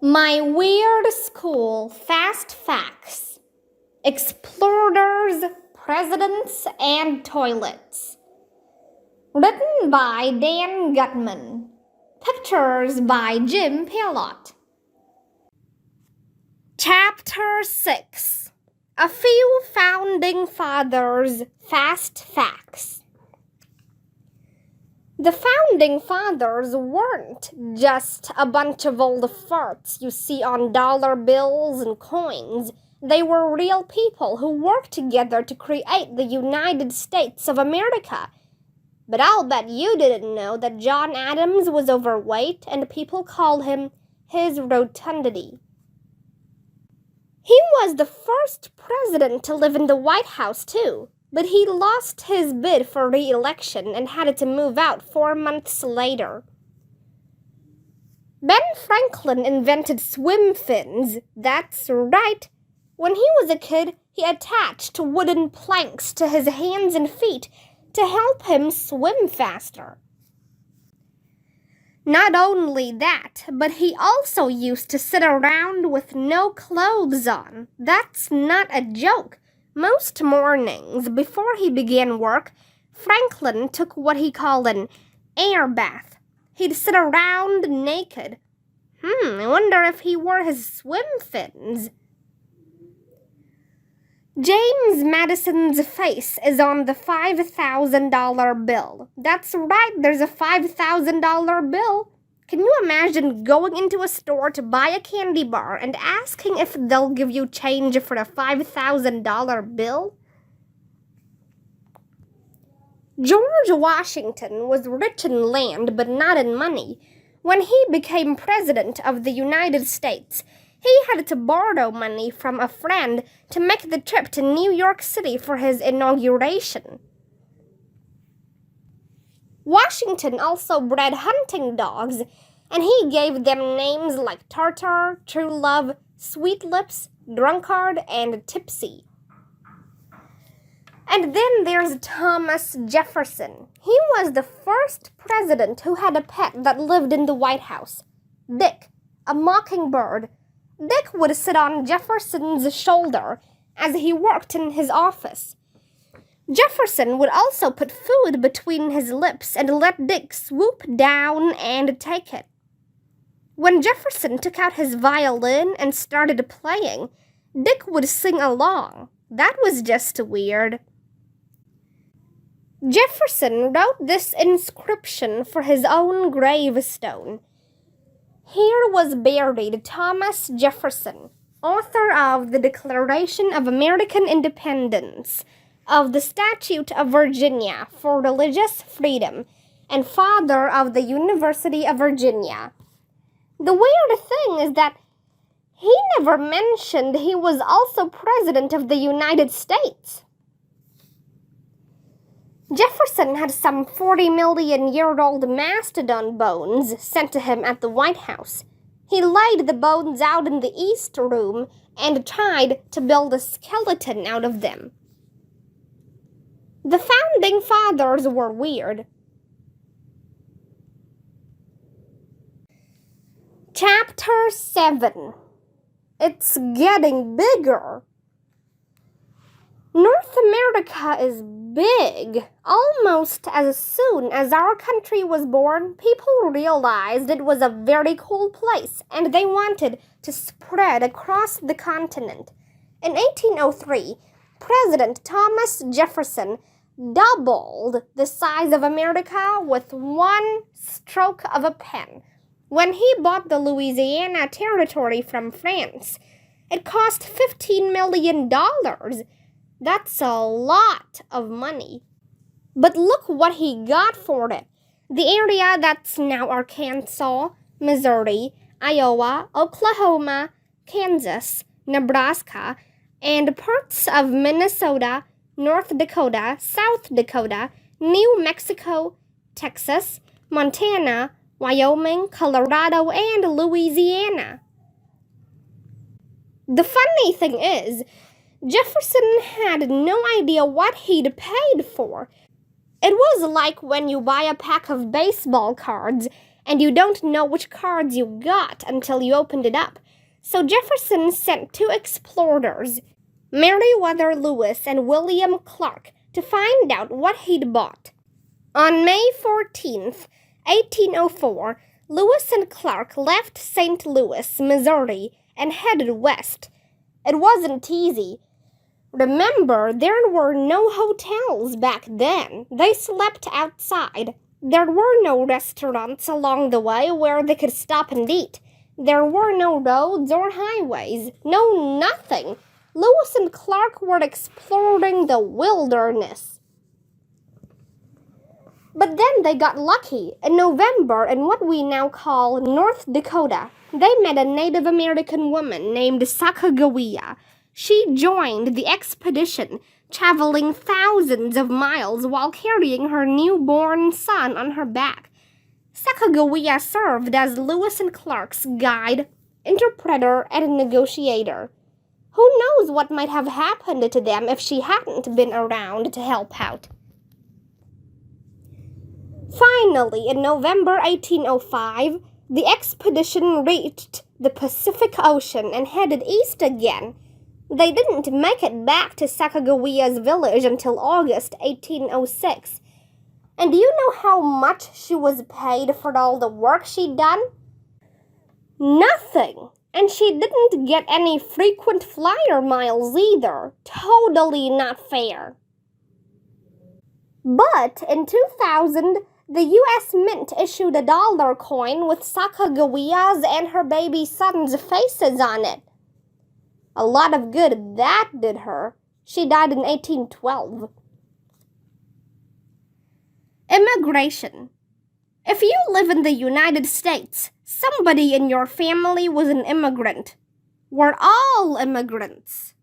My Weird School Fast Facts. Explorers, Presidents, and Toilets. Written by Dan Gutman. Pictures by Jim Pelot. Chapter 6. A few Founding Fathers' Fast Facts. The Founding Fathers weren't just a bunch of old farts you see on dollar bills and coins. They were real people who worked together to create the United States of America. But I'll bet you didn't know that John Adams was overweight and people called him his rotundity. He was the first president to live in the White House, too. But he lost his bid for re-election and had to move out 4 months later. Ben Franklin invented swim fins. That's right. When he was a kid, he attached wooden planks to his hands and feet to help him swim faster. Not only that, but he also used to sit around with no clothes on. That's not a joke. Most mornings, before he began work, Franklin took what he called an air bath. He'd sit around naked. I wonder if he wore his swim fins. James Madison's face is on the $5,000 bill. That's right, there's a $5,000 bill. Can you imagine going into a store to buy a candy bar and asking if they'll give you change for a $5,000 bill? George Washington was rich in land but not in money. When he became president of the United States, he had to borrow money from a friend to make the trip to New York City for his inauguration. Washington also bred hunting dogs, and he gave them names like Tartar, True Love, Sweet Lips, Drunkard, and Tipsy. And then there's Thomas Jefferson. He was the first president who had a pet that lived in the White House. Dick, a mockingbird. Dick would sit on Jefferson's shoulder as he worked in his office. Jefferson would also put food between his lips and let Dick swoop down and take it. When Jefferson took out his violin and started playing, Dick would sing along. That was just weird. Jefferson wrote this inscription for his own gravestone. Here was buried Thomas Jefferson, author of the Declaration of American Independence, of the Statute of Virginia for Religious Freedom, and father of the University of Virginia. The weird thing is that he never mentioned he was also president of the United States. Jefferson had some 40-million-year-old mastodon bones sent to him at the White House. He laid the bones out in the East Room and tried to build a skeleton out of them. The Founding Fathers were weird. Chapter 7. It's getting bigger. North America is big. Almost as soon as our country was born, people realized it was a very cool place, and they wanted to spread across the continent. In 1803, President Thomas Jefferson doubled the size of America with one stroke of a pen. When he bought the Louisiana Territory from France, it cost $15 million. That's a lot of money. But look what he got for it. The area that's now Arkansas, Missouri, Iowa, Oklahoma, Kansas, Nebraska, and parts of Minnesota, North Dakota, South Dakota, New Mexico, Texas, Montana, Wyoming, Colorado, and Louisiana. The funny thing is, Jefferson had no idea what he'd paid for. It was like when you buy a pack of baseball cards and you don't know which cards you got until you opened it up. So Jefferson sent two explorers, Meriwether Lewis and William Clark, to find out what he'd bought. On May 14th, 1804, Lewis and Clark left St. Louis, Missouri, and headed west. It wasn't easy. Remember, there were no hotels back then. They slept outside. There were no restaurants along the way where they could stop and eat. There were no roads or highways. No nothing. Lewis and Clark were exploring the wilderness. But then they got lucky. In November, in what we now call North Dakota, they met a Native American woman named Sacagawea. She joined the expedition, traveling thousands of miles while carrying her newborn son on her back. Sacagawea served as Lewis and Clark's guide, interpreter, and negotiator. Who knows what might have happened to them if she hadn't been around to help out? Finally, in November 1805, the expedition reached the Pacific Ocean and headed east again. They didn't make it back to Sacagawea's village until August 1806. And do you know how much she was paid for all the work she'd done? Nothing. And she didn't get any frequent flyer miles either. Totally not fair. But in 2000, the U.S. Mint issued a dollar coin with Sacagawea's and her baby son's faces on it. A lot of good that did her. She died in 1812. Immigration. If you live in the United States, somebody in your family was an immigrant. We're all immigrants.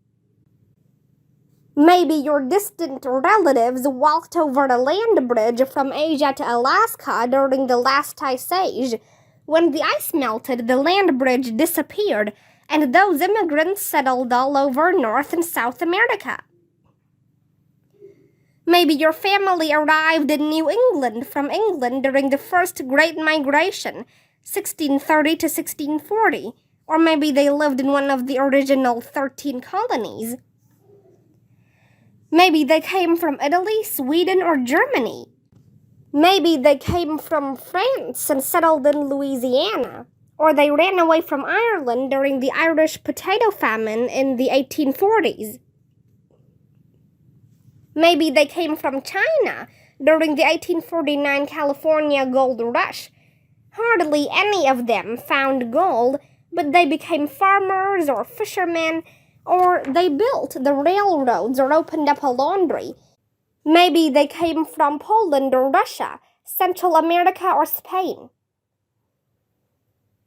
Maybe your distant relatives walked over a land bridge from Asia to Alaska during the last ice age. When the ice melted, the land bridge disappeared, and those immigrants settled all over North and South America. Maybe your family arrived in New England from England during the First Great Migration, 1630 to 1640, or maybe they lived in one of the original 13 colonies. Maybe they came from Italy, Sweden, or Germany. Maybe they came from France and settled in Louisiana, or they ran away from Ireland during the Irish potato famine in the 1840s. Maybe they came from China during the 1849 California gold rush. Hardly any of them found gold, but they became farmers or fishermen, or they built the railroads or opened up a laundry. Maybe they came from Poland or Russia, Central America or Spain.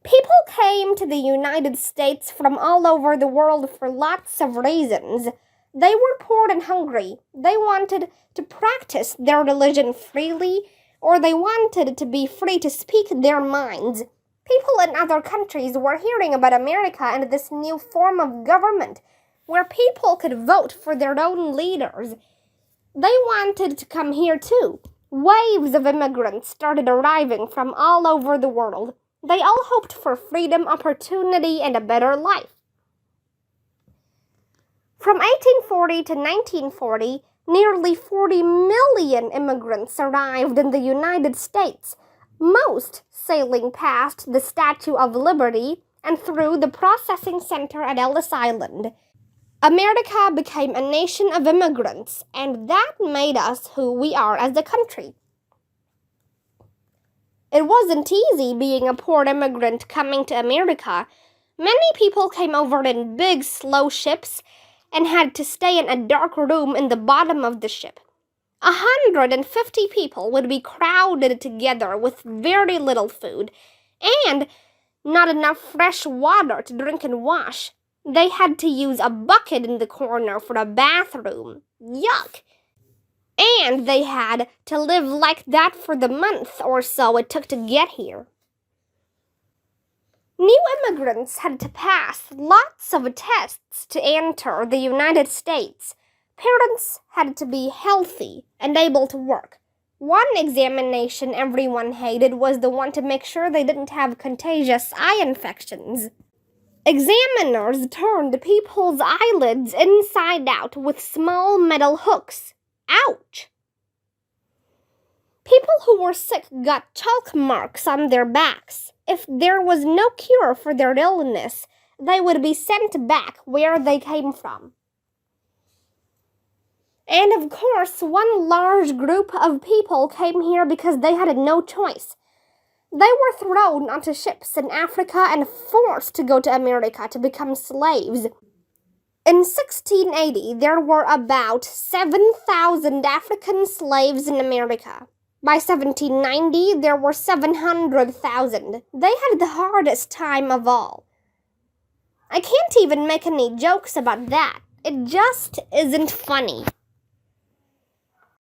People came to the United States from all over the world for lots of reasons. They were poor and hungry. They wanted to practice their religion freely, or they wanted to be free to speak their minds. People in other countries were hearing about America and this new form of government, where people could vote for their own leaders. They wanted to come here too. Waves of immigrants started arriving from all over the world. They all hoped for freedom, opportunity, and a better life. From 1840 to 1940, nearly 40 million immigrants arrived in the United States, most sailing past the Statue of Liberty and through the processing center at Ellis Island. America became a nation of immigrants, and that made us who we are as a country. It wasn't easy being a poor immigrant coming to America. Many people came over in big, slow ships and had to stay in a dark room in the bottom of the ship. 150 people would be crowded together with very little food and not enough fresh water to drink and wash. They had to use a bucket in the corner for a bathroom. Yuck! And they had to live like that for the month or so it took to get here. New immigrants had to pass lots of tests to enter the United States. Parents had to be healthy and able to work. One examination everyone hated was the one to make sure they didn't have contagious eye infections. Examiners turned people's eyelids inside out with small metal hooks. Ouch! People who were sick got chalk marks on their backs. If there was no cure for their illness, they would be sent back where they came from. And of course, one large group of people came here because they had no choice. They were thrown onto ships in Africa and forced to go to America to become slaves. In 1680, there were about 7,000 African slaves in America. By 1790, there were 700,000. They had the hardest time of all. I can't even make any jokes about that. It just isn't funny.